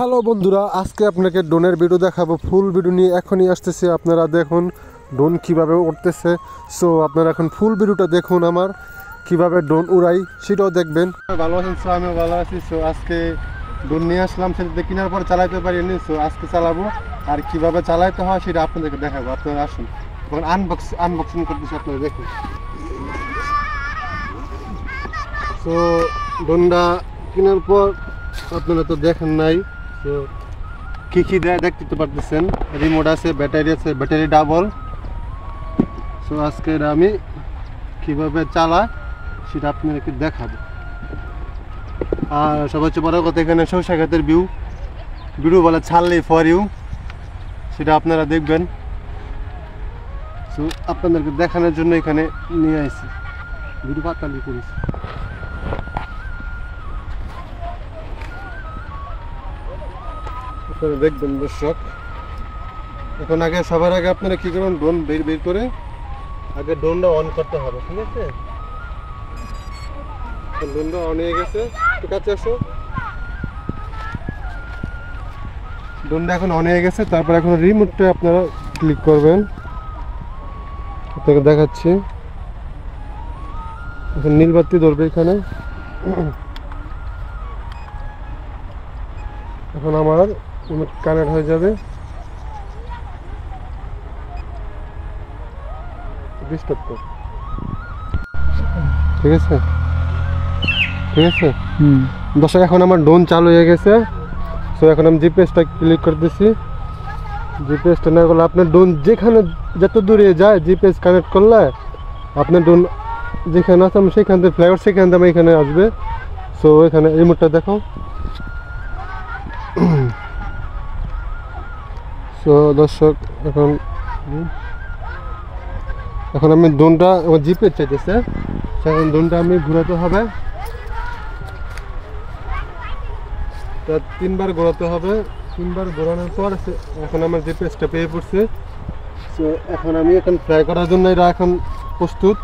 Hello বন্ধুরা, আজকে আপনাকে ড্রোনের ভিডিও দেখাবো। ফুল ভিডিও নিয়ে এখনই আসতেছে। আপনারা দেখুন ড্রোন কিভাবে উঠতেছে। সো আপনারা এখন ফুল ভিডিওটা দেখুন, আমার কিভাবে ড্রোন উড়াই সেটাও দেখবেন। ভালো আছেন? সো আমিও ভালো আছি। সো আজকে ড্রোন নিয়ে আসলাম, সেটা কেনার পর চালাতে পারিনি। সো আজকে চালাবো, আর কিভাবে চালাতে হয় সেটা আপনাদেরকে দেখাবো। আপনারা আসুন, এখন আনবক্সিং করতেছি, আপনারা দেখুন। সো ড্রোনটা কেনার পর আপনারা তো দেখেন নাই, তো কি দেয় দেখতে পারতেছেন। রিমোট আছে, ব্যাটারি ডাবল। সো আজকে আমি কিভাবে চালাই সেটা আপনাদেরকে দেখাবো। আর সবচেয়ে বড় কথা, এখানে সৌসাঘাতের ভিডিও বলে ছাড়লে ফর ইউ, সেটা আপনারা দেখবেন। সো আপনাদেরকে দেখানোর জন্য এখানে নিয়ে আসছি, ভিডিও পাতালি করেছি। দেখবেন দর্শক, এখন সবার আগে আপনারা কি করুন, ড্রোন বের করে আগে ড্রোনটা অন করতে হবে, ঠিক আছে? ড্রোনটা অন হয়ে গেছে, ঠিক আছে। আসো, ড্রোনটা এখন অন হয়ে গেছে। তারপর এখন রিমোটটা আপনারা ক্লিক করবেন, আপনাকে দেখাচ্ছি। এখন নীল বাতি ধরবে এখানে। এখন আমার কানেক্ট হয়ে যাবে। ঠিক আছে, ঠিক আছে দর্শক, এখন আমার ড্রোন চালু হয়ে গেছে। সো এখন আমি জিপিএসটা ক্লিক করতেছি। জিপিএসটা না করলে আপনার ড্রোন যেখানে যত দূরে যায়, জিপিএস কানেক্ট করলে আপনার ড্রোন যেখানে আছে আমি সেখান থেকে ফ্লাইওভার, সেখান থেকে আমি এখানে আসবে। সো এখানে রিমোটটা দেখো। সো দর্শক, এখন আমি ড্রোনটা আমার জিপিএস চাইতেছে, সেখানে ড্রোনটা আমি ঘোরাতে হবে। 3বার ঘোরাতে হবে। 3বার ঘোরানোর পর এখন আমার জিপিএসটা পেয়ে পড়ছে। সো এখন আমি এখন ফ্লাই করার জন্য এটা এখন প্রস্তুত।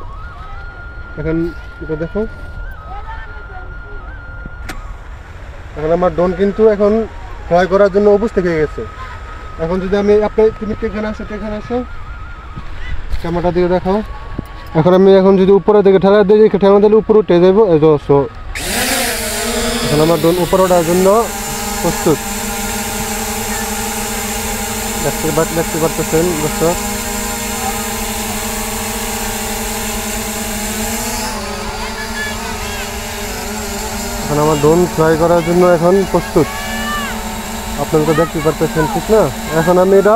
এখন এটা দেখো, এখন আমার ড্রোন কিন্তু এখন ফ্লাই করার জন্য উপস্থিত হয়ে গেছে। এখন যদি আমি তুমি এখানে আসো, ক্যামেরাটা দিকে দেখাও। এখন যদি উপরে দিকে ঠেলা দিলে উপরে উঠে যাবো। এখন আমার ড্রোন উপরে ওঠার জন্য প্রস্তুত। দেখতে পারতেছেন দর্শক, এখন আমার ড্রোন ফ্লাই করার জন্য এখন প্রস্তুত। আপনারা দেখতে পারতেছেন, ঠিক না? এখন আমি এটা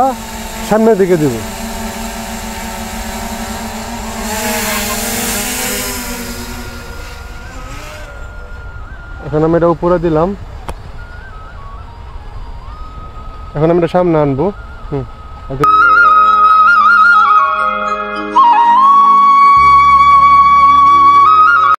সামনের দিকে দিব। এখন আমি এটা উপরে দিলাম। এখন আমি এটা সামনে আনবো।